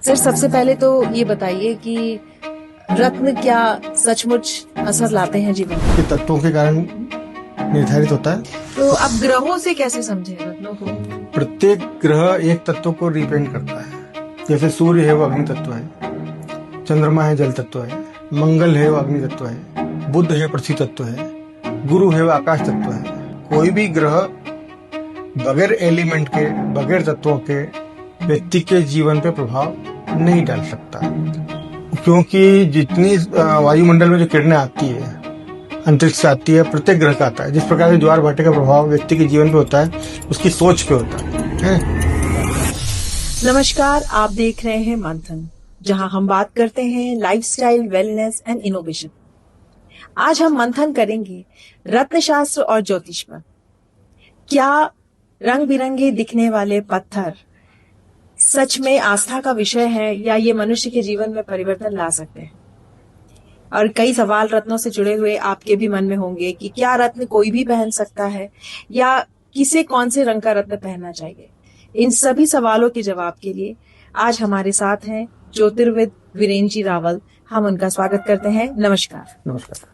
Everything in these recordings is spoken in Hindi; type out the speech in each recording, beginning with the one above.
सर, सबसे पहले तो ये बताइए कि रत्न क्या सचमुच असर लाते हैं जीवन में? के तत्वों के कारण निर्धारित होता है। तो आप ग्रहों से कैसे समझे रत्नों को? प्रत्येक ग्रह एक तत्व को रिप्रेजेंट करता है। जैसे सूर्य है वो अग्नि तत्व है, चंद्रमा है जल तत्व है, मंगल है वो अग्नि तत्व है, बुध है पृथ्वी तत्व है, गुरु है वो आकाश तत्व है। कोई भी ग्रह बगैर एलिमेंट के, बगैर तत्वों के व्यक्ति के जीवन पे प्रभाव नहीं डाल सकता, क्योंकि जितनी वायुमंडल में जो किरणें आती है, अंतरिक्ष से आती है, प्रत्येक ग्रह का आता है। जिस प्रकार से ज्वार भाटे का प्रभाव व्यक्ति के जीवन पे होता है, उसकी सोच पे होता है। नमस्कार, आप देख रहे हैं मंथन, जहां हम बात करते हैं लाइफस्टाइल, वेलनेस एंड इनोवेशन। आज हम मंथन करेंगे रत्न शास्त्र और ज्योतिष पर। क्या रंग बिरंगे दिखने वाले पत्थर सच में आस्था का विषय है, या ये मनुष्य के जीवन में परिवर्तन ला सकते हैं? और कई सवाल रत्नों से जुड़े हुए आपके भी मन में होंगे कि क्या रत्न कोई भी पहन सकता है, या किसे कौन से रंग का रत्न पहनना चाहिए। इन सभी सवालों के जवाब के लिए आज हमारे साथ हैं ज्योतिर्विद वीरेंद्र जी रावल। हम उनका स्वागत करते हैं। नमस्कार। नमस्कार।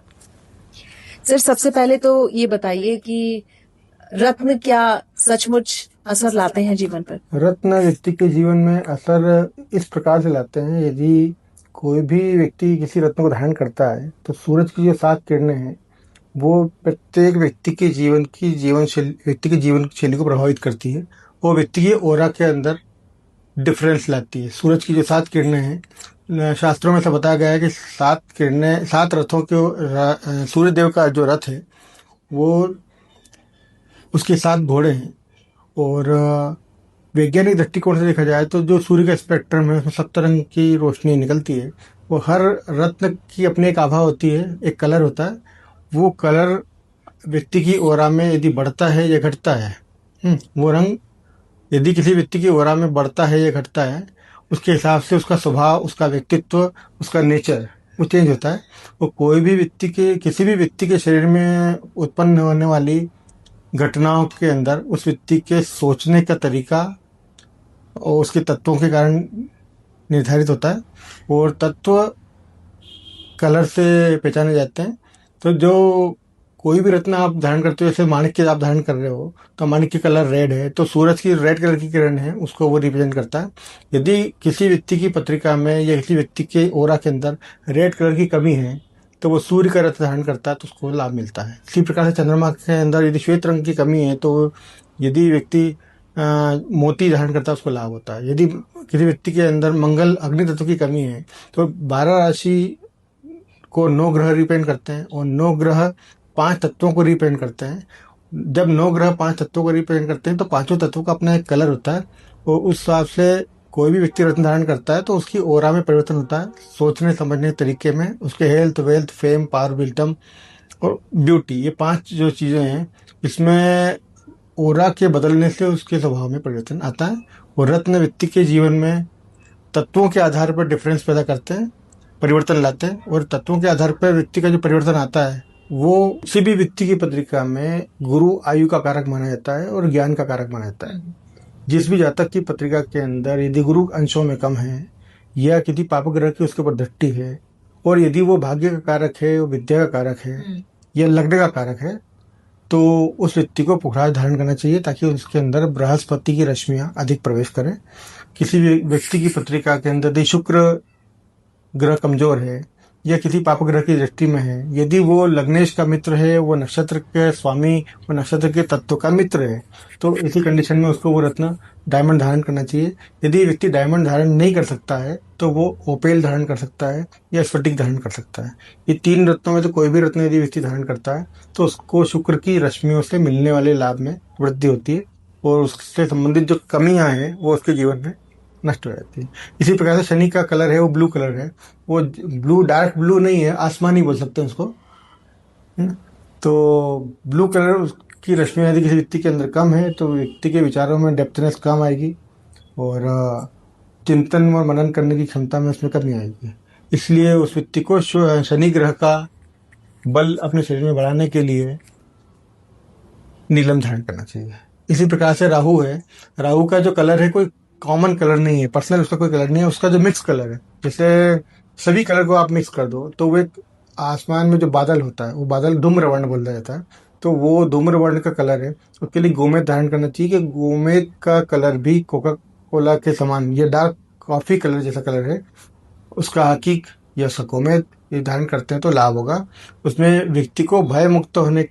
सर, सबसे पहले तो ये बताइए कि रत्न क्या सचमुच असर लाते हैं जीवन पर? रत्न व्यक्ति के जीवन में असर इस प्रकार से लाते हैं। यदि कोई भी व्यक्ति किसी रत्न को धारण करता है तो सूरज की जो 7 किरणें हैं वो प्रत्येक व्यक्ति के जीवन शैली को प्रभावित करती है। वो व्यक्ति के ऑरा के अंदर डिफरेंस लाती है। सूरज की जो 7 किरणें हैं, शास्त्रों में ऐसा बताया गया है कि 7 किरणें, 7 रथों के, सूर्य देव का जो रथ है वो, उसके 7 घोड़े हैं। और वैज्ञानिक दृष्टिकोण से देखा जाए तो जो सूर्य का स्पेक्ट्रम है उसमें 70 रंग की रोशनी निकलती है। वो हर रत्न की अपनी एक आभा होती है, एक कलर होता है। वो कलर व्यक्ति की ओरा में यदि बढ़ता है या घटता है, वो रंग यदि किसी व्यक्ति की ओरा में बढ़ता है या घटता है, उसके हिसाब से उसका स्वभाव, उसका व्यक्तित्व, उसका नेचर वो चेंज होता है। वो कोई भी व्यक्ति के, किसी भी व्यक्ति के शरीर में उत्पन्न होने वाली घटनाओं के अंदर उस व्यक्ति के सोचने का तरीका और उसके तत्वों के कारण निर्धारित होता है। और तत्व कलर से पहचाने जाते हैं। तो जो कोई भी रत्न आप धारण करते हो, जैसे माणिक्य आप धारण कर रहे हो तो माणिक्य कलर रेड है, तो सूरज की रेड कलर की किरण है, उसको वो रिप्रेजेंट करता है। यदि किसी व्यक्ति की पत्रिका में या किसी व्यक्ति के ओरा के अंदर रेड कलर की कमी है तो वो सूर्य का रत्न धारण करता है तो उसको लाभ मिलता है। इसी प्रकार से चंद्रमा के अंदर यदि श्वेत रंग की कमी है तो यदि व्यक्ति मोती धारण करता है उसको लाभ होता है। यदि किसी व्यक्ति के अंदर मंगल अग्नि तत्व की कमी है तो 12 राशि को 9 ग्रह रिप्रेजेंट करते हैं और 9 ग्रह 5 तत्वों को रिप्रेजेंट करते हैं। जब 9 ग्रह 5 तत्वों को रिप्रेजेंट करते हैं तो पांचों तत्वों का अपना एक कलर होता है। और उस हिसाब से कोई भी व्यक्ति रत्न धारण करता है तो उसकी ओरा में परिवर्तन होता है, सोचने समझने तरीके में, उसके हेल्थ, वेल्थ, फेम, पावर, विल्डम और ब्यूटी, ये 5 जो चीज़ें हैं, इसमें ओरा के बदलने से उसके स्वभाव में परिवर्तन आता है। और रत्न व्यक्ति के जीवन में तत्वों के आधार पर डिफरेंस पैदा करते हैं, परिवर्तन लाते हैं। और तत्वों के आधार पर व्यक्ति का जो परिवर्तन आता है वो किसी भी व्यक्ति की पत्रिका में गुरु आयु का कारक माना जाता है और ज्ञान का कारक माना जाता है। जिस भी जातक की पत्रिका के अंदर यदि गुरु अंशों में कम है या किसी पाप ग्रह की उसके ऊपर दृष्टि है, और यदि वो भाग्य का कारक है, वो विद्या का कारक है या लग्न का कारक है, तो उस व्यक्ति को पुखराज धारण करना चाहिए ताकि उसके अंदर बृहस्पति की रश्मियां अधिक प्रवेश करें। किसी भी व्यक्ति की पत्रिका के अंदर यदि शुक्र ग्रह कमजोर है या किसी पाप ग्रह की दृष्टि में है, यदि वो लग्नेश का मित्र है, वो नक्षत्र के स्वामी, वो नक्षत्र के तत्व का मित्र है, तो इसी कंडीशन में उसको वो रत्न डायमंड धारण करना चाहिए। यदि व्यक्ति डायमंड धारण नहीं कर सकता है तो वो ओपेल धारण कर सकता है या स्फटिक धारण कर सकता है। ये 3 रत्नों में तो कोई भी रत्न यदि व्यक्ति धारण करता है तो उसको शुक्र की रश्मियों से मिलने वाले लाभ में वृद्धि होती है और उससे संबंधित जो कमियां हैं वो उसके जीवन में नष्ट हो जाती है। इसी प्रकार से शनि का कलर है वो ब्लू कलर है। वो ब्लू डार्क ब्लू नहीं है, आसमानी बोल सकते हैं उसको। तो ब्लू कलर की रश्मि यदि किसी व्यक्ति के अंदर कम है तो व्यक्ति के विचारों में डेप्थनेस कम आएगी और चिंतन और मनन करने की क्षमता में उसमें कमी आएगी। इसलिए उस व्यक्ति को शनि ग्रह का बल अपने शरीर में बढ़ाने के लिए नीलम धारण करना चाहिए। इसी प्रकार से राहु है। राहु का जो कलर है कोई कॉमन कलर नहीं है, पर्सनल उसका कोई कलर नहीं है, उसका जो मिक्स कलर है, जैसे सभी कलर को आप मिक्स कर दो तो वो एक आसमान में जो बादल होता है वो बादल धूम्र वर्ण बोला जाता है, तो वो धूम्र वर्ण का कलर है। उसके लिए गोमेद धारण करना चाहिए कि गोमेद का कलर भी कोका कोला के समान, ये डार्क कॉफी कलर जैसा कलर है, उसका हकीक या उसका गोमेद ये धारण करते हैं तो लाभ होगा। उसमें व्यक्ति को भय मुक्त होने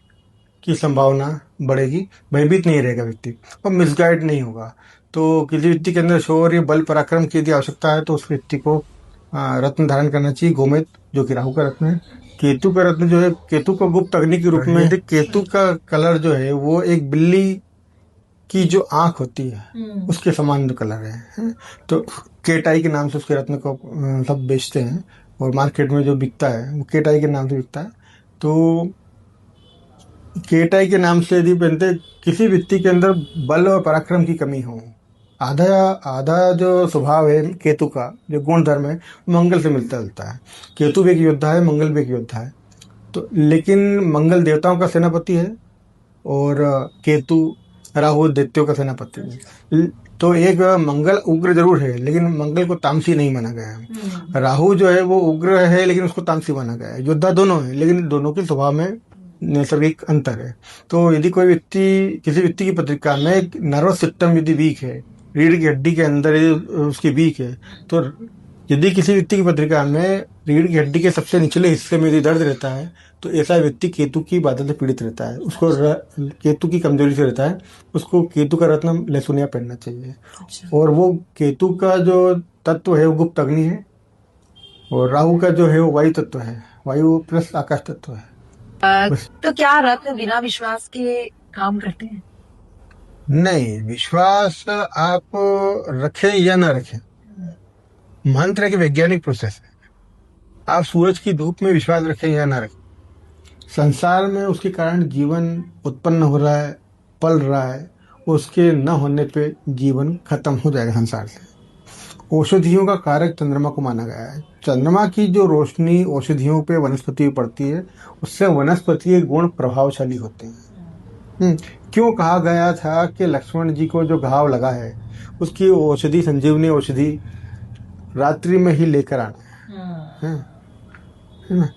की संभावना बढ़ेगी, भयभीत नहीं रहेगा व्यक्ति और मिसगाइड नहीं होगा। तो किसी व्यक्ति के अंदर शौर्य बल पराक्रम की यदि आवश्यकता है तो उस व्यक्ति को रत्न धारण करना चाहिए, गोमेद, जो कि राहु का रत्न है। केतु का रत्न जो है, केतु को गुप्त अग्नि के रूप में, केतु का कलर जो है वो एक बिल्ली की जो आंख होती है उसके समान जो कलर है। तो केटाई के नाम से उसके रत्न को सब बेचते हैं और मार्केट में जो बिकता है वो केटाई के नाम से बिकता है। तो केटाई के नाम से यदि पहनते, किसी व्यक्ति के अंदर बल और पराक्रम की कमी हो, आधा आधा जो स्वभाव है केतु का, जो गुण धर्म है, मंगल से मिलता जुलता है। केतु भी एक योद्धा है, मंगल भी एक योद्धा है। तो लेकिन मंगल देवताओं का सेनापति है और केतु राहु दैत्यों का सेनापति है। तो एक मंगल उग्र जरूर है लेकिन मंगल को तामसी नहीं माना गया है। राहु जो है वो उग्र है लेकिन उसको तामसी माना गया है। योद्धा दोनों है लेकिन दोनों के स्वभाव में नैसर्गिक अंतर है। तो यदि कोई व्यक्ति, किसी व्यक्ति की पत्रिका में नर्वस सिस्टम यदि वीक है, रीढ़ की हड्डी के अंदर उसकी वीक है, तो यदि किसी व्यक्ति की पत्रिका में रीढ़ की हड्डी के सबसे निचले हिस्से में यदि दर्द रहता है तो ऐसा व्यक्ति केतु की बाधा से पीड़ित रहता है, उसको केतु की कमजोरी से रहता है, उसको केतु का रत्न लहसुनिया पहनना चाहिए। और वो केतु का जो तत्व है वो गुप्त अग्नि है और राहु का जो है वो वायु तत्व है, वायु प्लस आकाश तत्व है। तो क्या रत्न बिना विश्वास के काम करते हैं? नहीं, विश्वास आप रखें या ना रखें, मंत्र एक वैज्ञानिक प्रोसेस है। आप सूरज की धूप में विश्वास रखें या ना रखें, संसार में उसके कारण जीवन उत्पन्न हो रहा है, पल रहा है, उसके न होने पे जीवन खत्म हो जाएगा संसार से। औषधियों का कारक चंद्रमा को माना गया है। चंद्रमा की जो रोशनी औषधियों पे, वनस्पति पे पड़ती है, उससे वनस्पति गुण प्रभावशाली होते हैं। क्यों कहा गया था कि लक्ष्मण जी को जो घाव लगा है उसकी औषधि, संजीवनी औषधि रात्रि में ही लेकर आना है ना।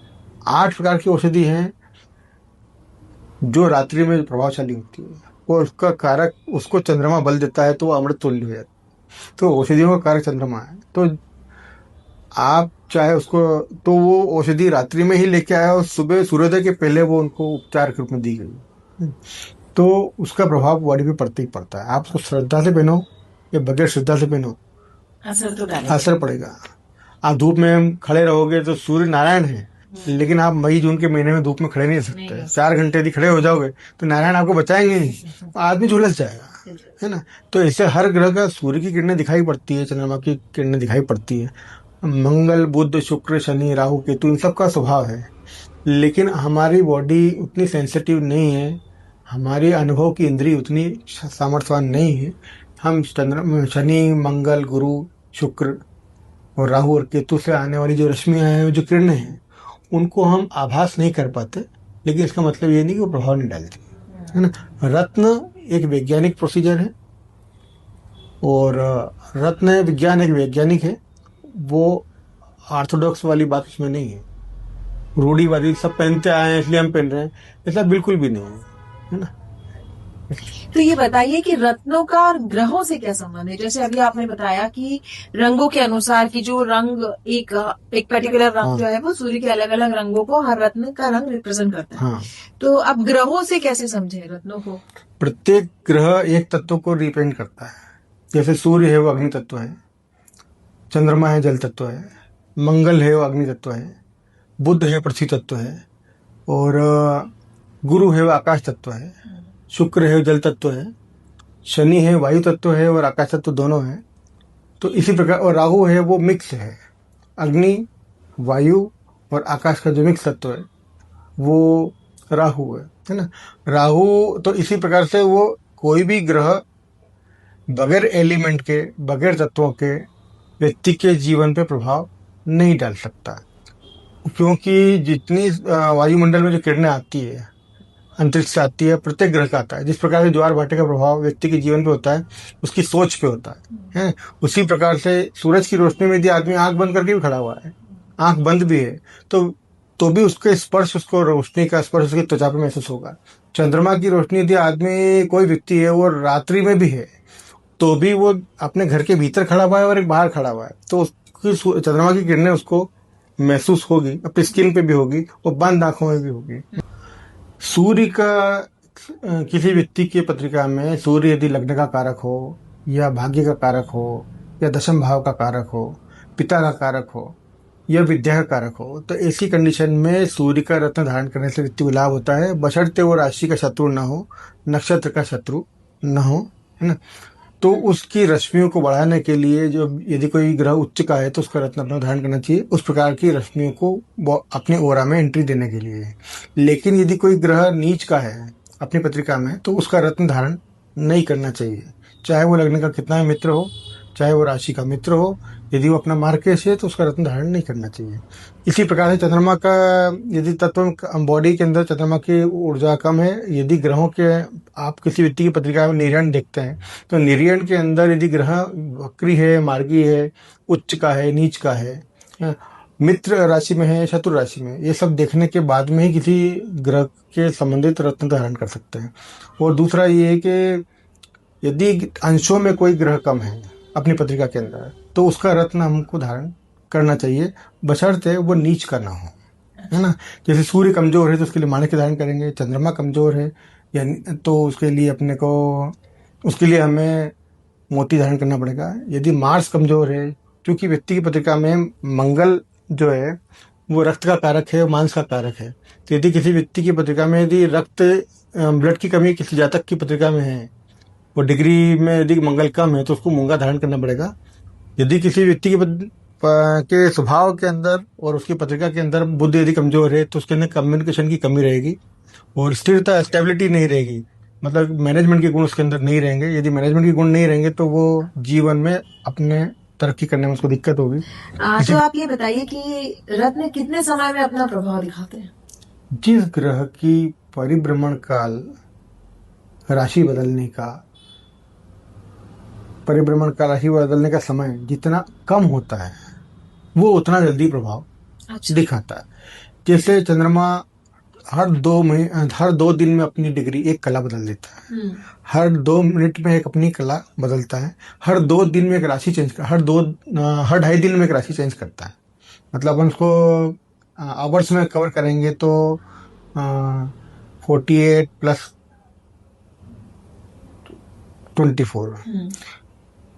8 प्रकार की औषधि हैं जो रात्रि में प्रभावशाली होती है और उसका कारक, उसको चंद्रमा बल देता है तो वो अमृत तुल्य हो जाता है। तो औषधियों का कारक चंद्रमा है। तो आप चाहे उसको, तो वो औषधि रात्रि में ही लेके आया और सुबह सूर्योदय के पहले वो उनको उपचार के रूप में दी गई, तो उसका प्रभाव बॉडी पे पड़ता ही पड़ता है। आप उसको श्रद्धा से पहनो या बगैर श्रद्धा से पहनो, असर पड़ेगा। आप धूप में खड़े रहोगे तो सूर्य नारायण है, लेकिन आप मई जून के महीने में धूप में खड़े नहीं रह सकते। 4 घंटे यदि खड़े हो जाओगे तो नारायण आपको बचाएंगे नहीं, आदमी झुलस जाएगा, है ना। तो इससे हर ग्रह का सूर्य की किरणें दिखाई पड़ती है, चंद्रमा की किरणें दिखाई पड़ती है। मंगल, बुध, शुक्र, शनि, राहु, केतु, इन सब का स्वभाव है, लेकिन हमारी बॉडी उतनी सेंसिटिव नहीं है, हमारी अनुभव की इंद्रिय उतनी सामर्थ्यवान नहीं है। हम शनि, मंगल, गुरु, शुक्र और राहु और केतु से आने वाली जो रश्मियां हैं, जो किरणें हैं, उनको हम आभास नहीं कर पाते, लेकिन इसका मतलब ये नहीं कि वो प्रभाव नहीं डालती, है ना। रत्न एक वैज्ञानिक प्रोसीजर है और रत्न विज्ञान एक वैज्ञानिक है, वो ऑर्थोडॉक्स वाली बात उसमें नहीं है, रूढ़िवादी सब पहनते आए हैं इसलिए हम पहन रहे हैं, ऐसा बिल्कुल भी नहीं है ना। तो ये बताइए कि रत्नों का और ग्रहों से क्या संबंध है? जैसे अभी आपने बताया कि रंगों के अनुसार की जो रंग, एक पर्टिकुलर रंग जो है वो सूर्य के अलग अलग रंगों को, हर रत्न का रंग रिप्रेजेंट करता है। तो अब ग्रहों से कैसे समझे रत्नों को? प्रत्येक ग्रह एक तत्व को रिप्रेजेंट करता है। जैसे सूर्य है वो अग्नि तत्व है, चंद्रमा है जल तत्व है, मंगल है वो अग्नि तत्व है, बुध है पृथ्वी तत्व है और गुरु है वो आकाश तत्व है, शुक्र है जल तत्व है, शनि है वायु तत्व है और आकाश तत्व दोनों है। तो इसी प्रकार, और राहु है वो मिक्स है, अग्नि, वायु और आकाश का जो मिक्स तत्व है वो राहु है ना। राहु तो इसी प्रकार से वो कोई भी ग्रह बगैर एलिमेंट के, बगैर तत्वों के व्यक्ति के जीवन पे प्रभाव नहीं डाल सकता, क्योंकि जितनी वायुमंडल में जो किरणें आती है अंतरिक्ष से आती है, प्रत्येक ग्रह का आता है। जिस प्रकार से ज्वार भाटे का प्रभाव व्यक्ति के जीवन पे होता है, उसकी सोच पे होता है, उसी प्रकार से सूरज की रोशनी में यदि आदमी आंख बंद करके भी खड़ा हुआ है, आंख बंद भी है, तो भी उसके स्पर्श, उसको रोशनी का स्पर्श उसकी त्वचा पे महसूस होगा। चंद्रमा की रोशनी यदि आदमी, कोई व्यक्ति है, वो रात्रि में भी है, तो भी वो अपने घर के भीतर खड़ा हुआ है और एक बाहर खड़ा हुआ है, तो उसकी चंद्रमा की किरणें उसको महसूस होगी, अपनी स्किन पे भी होगी और बंद आंखों में भी होगी। सूर्य का किसी व्यक्ति की पत्रिका में सूर्य यदि लग्न का कारक हो, या भाग्य का कारक हो, या दशम भाव का कारक हो, पिता का कारक हो, या विद्या का कारक हो, तो ऐसी कंडीशन में सूर्य का रत्न धारण करने से व्यक्ति को लाभ होता है, बशर्ते वो राशि का शत्रु न हो, नक्षत्र का शत्रु न हो, है ना। तो उसकी रश्मियों को बढ़ाने के लिए, जो यदि कोई ग्रह उच्च का है तो उसका रत्न अपना धारण करना चाहिए, उस प्रकार की रश्मियों को अपने ओरा में एंट्री देने के लिए। लेकिन यदि कोई ग्रह नीच का है अपनी पत्रिका में, तो उसका रत्न धारण नहीं करना चाहिए, चाहे वो लग्न का कितना मित्र हो, चाहे वो राशि का मित्र हो। यदि वो अपना मार्केश है तो उसका रत्न धारण नहीं करना चाहिए। इसी प्रकार से चंद्रमा का यदि तत्व बॉडी के अंदर चंद्रमा की ऊर्जा कम है, यदि ग्रहों के आप किसी व्यक्ति की पत्रिका में निर्यण देखते हैं, तो निर्यण के अंदर यदि ग्रह वक्री है, मार्गी है, उच्च का है, नीच का है, मित्र राशि में है, शत्रु राशि में, ये सब देखने के बाद में ही किसी ग्रह के संबंधित रत्न धारण कर सकते हैं। और दूसरा ये है कि यदि अंशों में कोई ग्रह कम है अपनी पत्रिका के अंदर, तो उसका रत्न हमको धारण करना चाहिए, बशर्ते वो नीच का ना हो, है ना। जैसे सूर्य कमजोर है तो उसके लिए माणिक्य धारण करेंगे, चंद्रमा कमजोर है या तो उसके लिए उसके लिए हमें मोती धारण करना पड़ेगा। यदि मार्स कमजोर है, क्योंकि व्यक्ति की पत्रिका में मंगल जो है वो रक्त का कारक है, मांस का कारक है, तो यदि किसी व्यक्ति की पत्रिका में यदि ब्लड की कमी किसी जातक की पत्रिका में है, वो डिग्री में यदि मंगल कम है, तो उसको मूंगा धारण करना पड़ेगा। यदि किसी व्यक्ति के स्वभाव के अंदर और उसकी पत्रिका के अंदर बुद्धि यदि कमजोर है, तो उसके अंदर कम्युनिकेशन की कमी रहेगी और स्थिरता, स्टेबिलिटी नहीं रहेगी, मतलब मैनेजमेंट के गुण उसके अंदर नहीं रहेंगे। यदि मैनेजमेंट के गुण नहीं रहेंगे तो वो जीवन में अपने तरक्की करने में उसको दिक्कत होगी। तो आप ये बताइए कि रत्न कितने समय में अपना प्रभाव दिखाते हैं? जिस ग्रह की परिभ्रमण काल राशि बदलने का समय जितना कम होता है, वो उतना जल्दी प्रभाव दिखाता है। जैसे चंद्रमा हर 2 दिन में अपनी डिग्री, एक कला बदल देता है, हर 2 मिनट में एक अपनी कला बदलता है, हर 2 दिन में एक राशि चेंज कर, हर 2.5 दिन में एक राशि चेंज करता है। मतलब अपन उसको आवर्स में कवर करेंगे तो 48 + 24,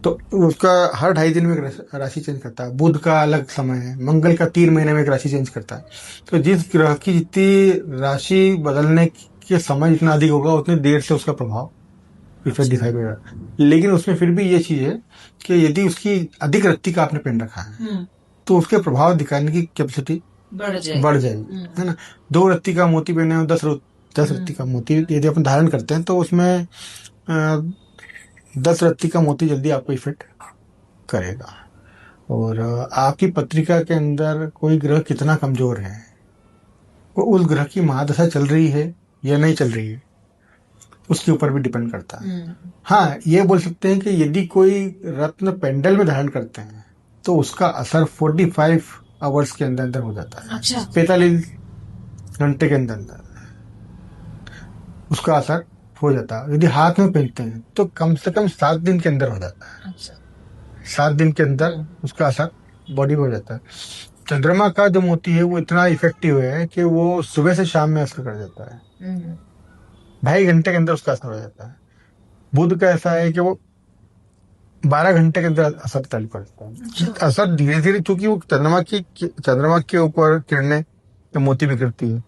तो उसका हर 2.5 दिन में एक राशि चेंज करता है। बुध का अलग समय है, मंगल का 3 महीने में एक राशि चेंज करता है। तो जिस ग्रह की जितनी राशि बदलने के समय जितना अधिक होगा, उतनी देर से उसका प्रभाव इफेक्ट दिखाई देगा। लेकिन उसमें फिर भी ये चीज है कि यदि उसकी अधिक रत्ती का आपने पहन रखा है, तो उसके प्रभाव दिखाने की कैपेसिटी बढ़ जाएगी, है ना। 2 रत्ती का मोती पहने हो, 10 रत्ती का मोती यदि अपन धारण करते हैं, तो उसमें 10 रत्ती का मोती जल्दी आपको इफेक्ट करेगा। और आपकी पत्रिका के अंदर कोई ग्रह कितना कमजोर है, वो उस ग्रह की महादशा चल रही है या नहीं चल रही है, उसके ऊपर भी डिपेंड करता है। हाँ, ये बोल सकते हैं कि यदि कोई रत्न पेंडल में धारण करते हैं, तो उसका असर 45 आवर्स के अंदर अंदर हो जाता है। 45 घंटे के अंदर उसका असर हो जाता है। यदि हाथ में पहनते हैं तो कम से कम 7 दिन के अंदर हो जाता है। 7 दिन के अंदर उसका असर बॉडी में हो जाता है। चंद्रमा का जो मोती है वो इतना इफेक्टिव है कि वो सुबह से शाम में असर कर जाता है, 2.5 घंटे के अंदर उसका असर हो जाता है। बुध का ऐसा है कि वो 12 घंटे के अंदर असर चालू करता है। असर धीरे धीरे, क्योंकि वो चंद्रमा के ऊपर किरणें तो मोती भी गिरती है,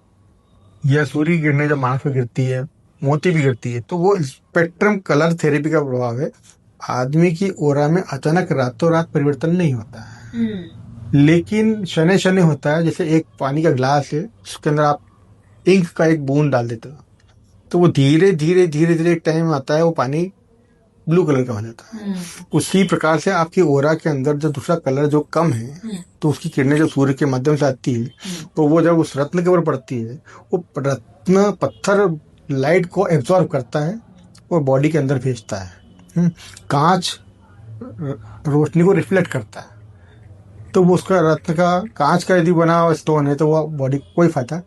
या सूर्य की किरणें जब मानस में गिरती है, मोती भी गिरती है, तो वो स्पेक्ट्रम कलर थेरेपी का प्रभाव है। आदमी की ओरा में अचानक रातों रात परिवर्तन नहीं होता है, लेकिन शनि शनि होता है। जैसे एक पानी का ग्लास है, उसके अंदर आप इंक का एक बूंद डाल देते हो, तो वो धीरे धीरे धीरे धीरे एक टाइम आता है वो पानी ब्लू कलर का हो जाता है। उसी प्रकार से आपकी ओरा के अंदर जो दूसरा कलर जो कम है, तो उसकी किरणें जो सूर्य के माध्यम से आती है, तो वो जब उस रत्न के ऊपर पड़ती है, वो रत्न पत्थर लाइट को एब्जॉर्ब करता है और बॉडी के अंदर भेजता है। कांच रोशनी को रिफ्लेक्ट करता है, तो वो उसका रत्न का कांच का यदि बना हुआ स्टोन है तो वो बॉडी को कोई फायदा,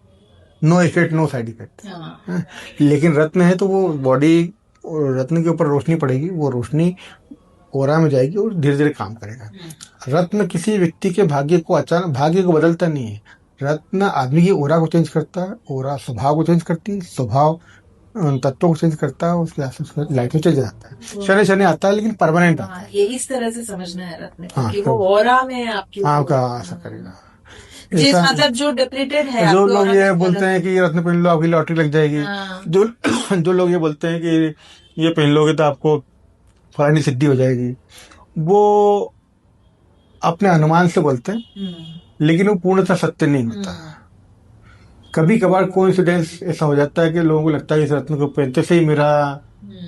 no effect no side effect. लेकिन रत्न है तो वो बॉडी, रत्न के ऊपर रोशनी पड़ेगी, वो रोशनी ओरा में जाएगी और धीरे धीरे काम करेगा। रत्न किसी व्यक्ति के भाग्य को अचानक भाग्य को बदलता नहीं है। रत्न आदमी की ओरा को चेंज करता है, ओरा स्वभाव को चेंज करती है, स्वभाव तत्वों को चेंज करता है, उसके आसपास लाइफ में चेंज जाता है। शनि शनि आता है लेकिन परमानेंट आता है। ये इस तरह से समझना है रत्न को हाँ, कि वो ऑरा में आपकी आपका ऐसा करेगा। जिस मतलब जो डिप्लीटेड है, जो लोग ये बोलते हैं कि ये रत्न पहन लो आपकी लॉटरी लग जाएगी, जो लोग ये बोलते हैं कि ये पहन लोगे तो आपको फलानी सिद्धि हो जाएगी, वो अपने अनुमान से बोलते हैं, लेकिन वो पूर्णतः सत्य नहीं होता। कभी कभार कोइंसिडेंस ऐसा हो जाता है कि लोगों को लगता है इस रत्न को पहनते से ही मेरा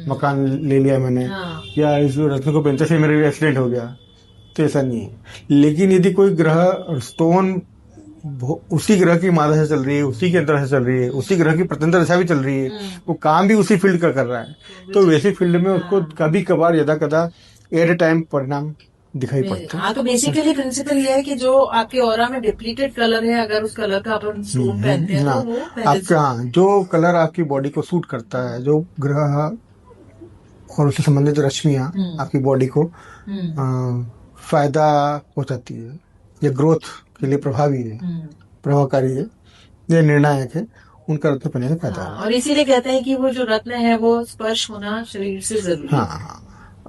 मकान ले लिया मैंने, या इस रत्न को पहनते से ही मेरा एक्सीडेंट हो गया, तो ऐसा नहीं है। लेकिन यदि कोई ग्रह स्टोन उसी ग्रह की मादा से चल रही है, उसी के अंदर से चल रही है, उसी ग्रह की प्रत्यंतर दशा भी चल रही है, वो काम भी उसी फील्ड का कर रहा है, तो वैसे फील्ड में उसको कभी कभार यदा कदा एट ए टाइम परिणाम दिखाई पड़ते हैं। हाँ, तो बेसिकली प्रिंसिपल ये है कि जो आपके ऑरा में डिप्लीटेड कलर है, अगर उस कलर का अपन स्टोन पहनते हैं तो वो आपका जो कलर आपकी बॉडी को सूट करता है, जो ग्रह और उससे संबंधित रश्मियां आपकी बॉडी को फायदा पहुंचाती है, ये ग्रोथ के लिए प्रभावी है, प्रभावकारी है, ये निर्णायक है, उनका रत्न पहनने से फायदा है। और इसीलिए कहते हैं कि वो जो रत्न है वो स्पर्श होना शरीर से जरूरी है। हाँ,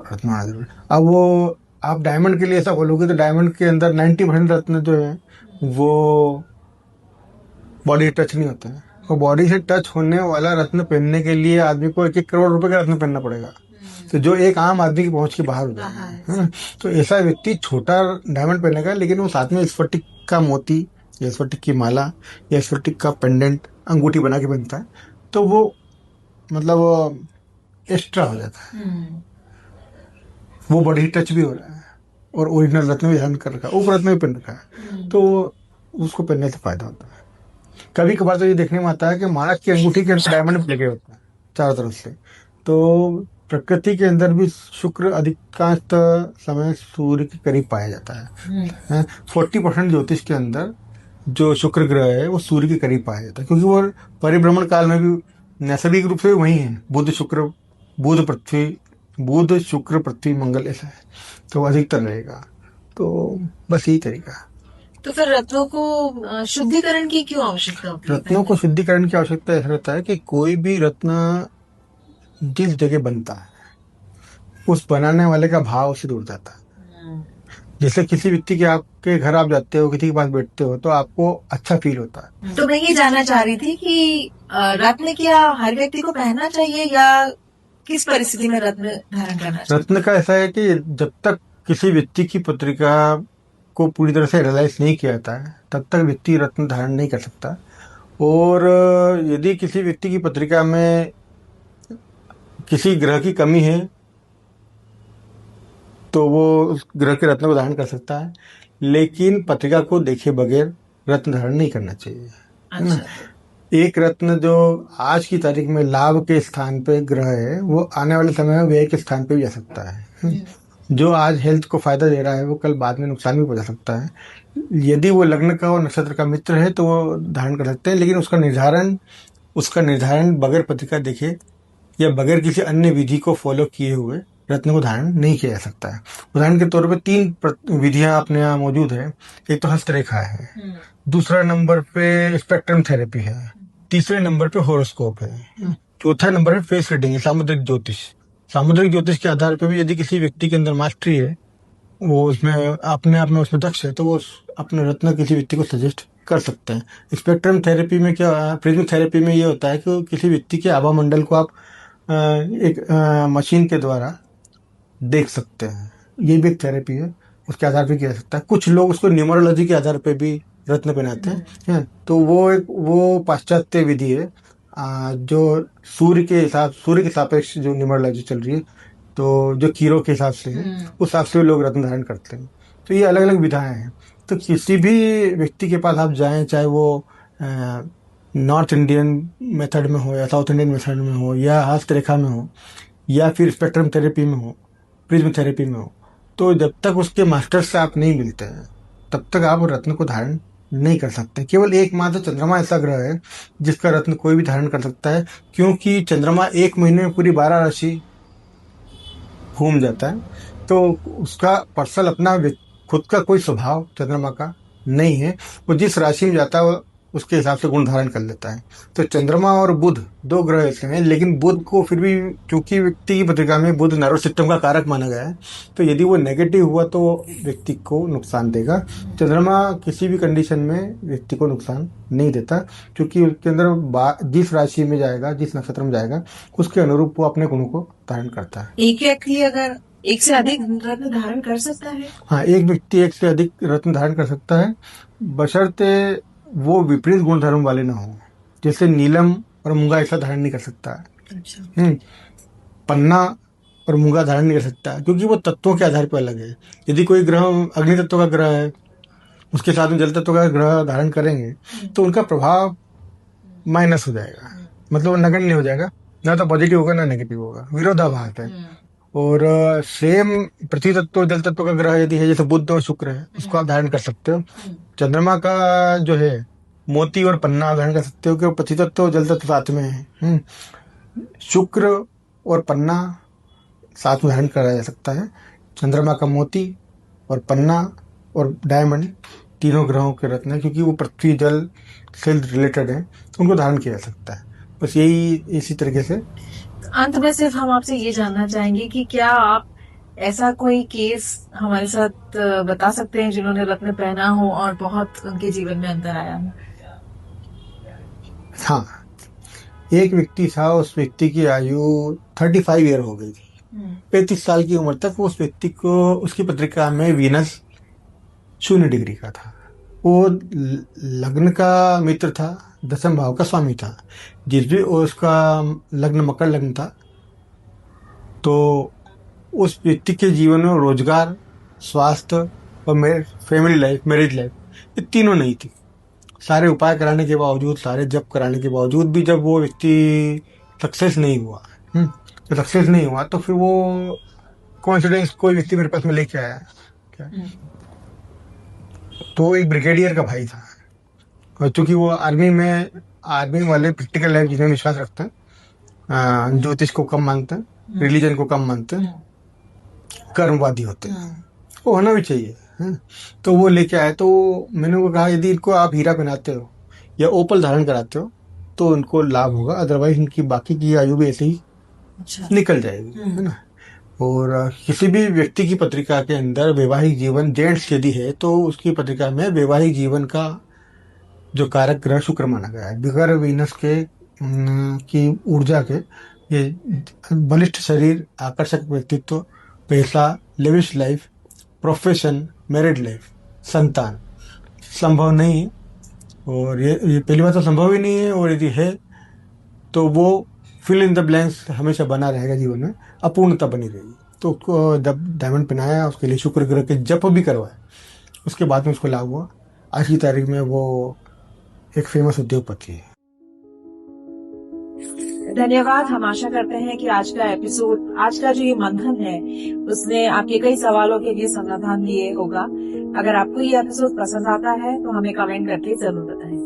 रत्न होना जरूरी। अब वो आप डायमंड के लिए ऐसा बोलोगे तो डायमंड के अंदर 90% रत्न जो है वो बॉडी टच नहीं होता है, और बॉडी से टच होने वाला रत्न पहनने के लिए आदमी को 1-1 करोड़ रुपए का रत्न पहनना पड़ेगा, तो जो एक आम आदमी की पहुंच के बाहर हो जाएगा। तो ऐसा व्यक्ति छोटा डायमंड पहनेगा, लेकिन वो साथ में स्फटिक का मोती या स्फटिक की माला या स्फटिक का पेंडेंट अंगूठी बना के पहनता है, तो वो मतलब एक्स्ट्रा हो जाता है, वो बॉडी टच भी हो रहा है और ओरिजिनल रत्न भी धारण कर रखा है, उप रत्न भी पहन रखा है, तो उसको पहनने से फायदा होता है। कभी कभार तो ये देखने में आता है कि मानक की अंगूठी के अंदर डायमंड लगे होता है चारों तरफ से, तो प्रकृति के अंदर भी शुक्र अधिकांश समय सूर्य के करीब पाया जाता है। 40% ज्योतिष के अंदर जो शुक्र ग्रह है वो सूर्य के करीब पाया जाता है, क्योंकि वो परिभ्रमण काल में भी नैसर्गिक रूप से वही है, बुध शुक्र पृथ्वी मंगल ऐसा है, तो अधिकतर रहेगा। तो बस यही तरीका। तो फिर रत्नों को शुद्धिकरण की क्यों आवश्यकता होती है? रत्नों को शुद्धिकरण की आवश्यकता ऐसा रहता है कि कोई भी रत्न जिस जगह बनता है उस बनाने वाले का भाव उससे दूर जाता है। जैसे किसी व्यक्ति के आपके घर आप जाते हो, किसी के पास बैठते हो, तो आपको अच्छा फील होता है। तो मैं ये जानना चाह रही थी कि रत्न क्या हर व्यक्ति को पहनना चाहिए या किस परिस्थिति में रत्न धारण करना चाहिए? रत्न का ऐसा है कि जब तक किसी व्यक्ति की पत्रिका को पूरी तरह से एनालाइज नहीं किया जाता है तब तक व्यक्ति रत्न धारण नहीं कर सकता, और यदि किसी व्यक्ति की पत्रिका में किसी ग्रह की कमी है तो वो उस ग्रह के रत्न को धारण कर सकता है, लेकिन पत्रिका को देखे बगैर रत्न धारण नहीं करना चाहिए। अच्छा। एक रत्न जो आज की तारीख में लाभ के स्थान पे ग्रह है वो आने वाले समय में व्यय के स्थान पे भी जा सकता है। जो आज हेल्थ को फायदा दे रहा है वो कल बाद में नुकसान भी पहुंचा सकता है। यदि वो लग्न का और नक्षत्र का मित्र है तो वो धारण कर सकते हैं, लेकिन उसका निर्धारण बगैर पत्रिका देखे या बगैर किसी अन्य विधि को फॉलो किए हुए रत्न को धारण नहीं किया जा सकता है। उदाहरण के तौर पे 3 विधियां अपने यहाँ मौजूद है। एक तो हस्तरेखा है, दूसरा नंबर पे स्पेक्ट्रम थेरेपी है, तीसरे नंबर पे हॉरोस्कोप है, चौथा नंबर पे फेस रीडिंग है, सामुद्रिक ज्योतिष। सामुद्रिक ज्योतिष के आधार पे भी यदि किसी व्यक्ति के अंदर मास्टरी है, वो उसमें अपने आप में उसमें दक्ष है, तो वो अपने रत्न किसी व्यक्ति को सजेस्ट कर सकते हैं। स्पेक्ट्रम थेरेपी में क्या, प्रिज्म थेरेपी में ये होता है कि किसी व्यक्ति के आभा मंडल को आप एक मशीन के द्वारा देख सकते हैं, ये भी एक थेरेपी है, उसके आधार पे किया जा सकता है। कुछ लोग उसको न्यूमरोलॉजी के आधार पे भी रत्न पहनाते हैं, तो वो पाश्चात्य विधि है जो सूर्य के सापेक्ष जो न्यूमरोलॉजी चल रही है, तो जो कीरो के हिसाब से है उस हिसाब से लोग रत्न धारण करते हैं। तो ये अलग अलग विधाएं हैं। तो किसी भी व्यक्ति के पास आप जाएं, चाहे वो नॉर्थ इंडियन मेथड में हो या साउथ इंडियन मेथड में हो या हस्तरेखा में हो या फिर स्पेक्ट्रम थेरेपी में हो, प्रिज्म थेरेपी में हो, तो जब तक उसके मास्टर से आप नहीं मिलते हैं तब तक आप रत्न को धारण नहीं कर सकते। केवल एकमात्र चंद्रमा ऐसा ग्रह है जिसका रत्न कोई भी धारण कर सकता है, क्योंकि चंद्रमा 1 महीने में पूरी 12 राशि घूम जाता है। तो उसका पर्सनल अपना खुद का कोई स्वभाव चंद्रमा का नहीं है। वो जिस राशि में जाता है वो उसके हिसाब से गुण धारण कर लेता है। तो चंद्रमा और बुध 2 ग्रह ऐसे हैं, लेकिन बुध को फिर भी, चूंकि व्यक्ति की पत्रिका में बुध नर्वस सिस्टम का कारक माना गया है, तो यदि वो नेगेटिव हुआ तो व्यक्ति को नुकसान देगा। चंद्रमा किसी भी कंडीशन में व्यक्ति को नुकसान नहीं देता, क्योंकि उसके अंदर जिस राशि में जाएगा, जिस नक्षत्र में जाएगा, उसके अनुरूप वो अपने गुणों को धारण करता है। एक व्यक्ति अगर एक से अधिक रत्न धारण कर सकता है? हाँ, एक व्यक्ति एक से अधिक रत्न धारण कर सकता है, बशर्ते वो विपरीत गुण धर्म वाले ना हो। जैसे नीलम और मूंगा ऐसा धारण नहीं कर सकता है। अच्छा। पन्ना और मूंगा धारण नहीं कर सकता है, क्योंकि वो तत्वों के आधार पर अलग है। यदि कोई ग्रह अग्नि तत्व का ग्रह है, उसके साथ में जल तत्व का ग्रह धारण करेंगे तो उनका प्रभाव माइनस हो जाएगा, मतलब नगण्य हो जाएगा, ना तो पॉजिटिव होगा ना नेगेटिव होगा, विरोधाभास है। और सेम पृथ्वी तत्व और जल तत्व का ग्रह यदि है, जैसे बुध और शुक्र है, उसको आप धारण कर सकते हो। चंद्रमा का जो है मोती और पन्ना आप धारण कर सकते हो, कि पृथ्वी तत्व और जल तत्व साथ में है। शुक्र और पन्ना साथ में धारण करा जा सकता है। चंद्रमा का मोती और पन्ना और डायमंड तीनों ग्रहों के रत्न है, क्योंकि वो पृथ्वी जल से रिलेटेड है, तो उनको धारण किया जा सकता है। बस यही इसी तरीके से। अंत में सिर्फ हम आपसे ये जानना चाहेंगे कि क्या आप ऐसा कोई केस हमारे साथ बता सकते हैं जिन्होंने रत्न पहना हो और बहुत उनके जीवन में अंतर आया हो? हाँ, एक व्यक्ति था, उस व्यक्ति की आयु 35 ईयर हो गई थी। 35 साल की उम्र तक उस व्यक्ति को, उसकी पत्रिका में वीनस 0 डिग्री का था। वो लग्न का मित्र था, 10वें भाव का स्वामी था। जिस भी उसका लग्न मकर लग्न था, तो उस व्यक्ति के जीवन में रोजगार, स्वास्थ्य और फैमिली लाइफ, मैरिज लाइफ, ये तीनों नहीं थी। सारे उपाय कराने के बावजूद, सारे जप कराने के बावजूद भी जब वो व्यक्ति सक्सेस नहीं हुआ, तो सक्सेस नहीं हुआ तो फिर वो कॉन्फिडेंस कोई व्यक्ति मेरे पास में लेके आया क्या, तो एक ब्रिगेडियर का भाई था, और चूंकि वो आर्मी वाले प्रैक्टिकल लाइफ जिसमें विश्वास रखते हैं, ज्योतिष को कम मानते हैं, रिलीजन को कम मानते हैं, कर्मवादी होते हैं, वो होना भी चाहिए। तो वो लेके आए, तो मैंने उनको कहा यदि इनको आप हीरा पहनाते हो या ओपल धारण कराते हो तो उनको लाभ होगा, अदरवाइज इनकी बाकी की आयु भी ऐसे ही निकल जाएगी, है ना। और किसी भी व्यक्ति की पत्रिका के अंदर वैवाहिक जीवन जेंट्स यदि है तो उसकी पत्रिका में वैवाहिक जीवन का जो कारक ग्रह शुक्र माना गया है। बगैर वीनस के की ऊर्जा के ये बलिष्ठ शरीर, आकर्षक व्यक्तित्व, पैसा, lavish life, profession, married life, संतान संभव नहीं है। और ये पहली बात तो संभव ही नहीं है, और यदि है तो वो फिल इन द ब्लैंक्स हमेशा बना रहेगा, जीवन में अपूर्णता बनी रहेगी। तो उसको जब डायमंड पहनाया, उसके लिए शुक्र ग्रह के जप भी करवाया, उसके बाद में उसको लाभ हुआ। आज की तारीख में वो एक फेमस उद्योगपति है। धन्यवाद। हम आशा करते हैं कि आज का जो ये मंथन है उसने आपके कई सवालों के लिए समाधान दिए होगा। अगर आपको ये एपिसोड पसंद आता है तो हमें कमेंट करके जरूर बताएं।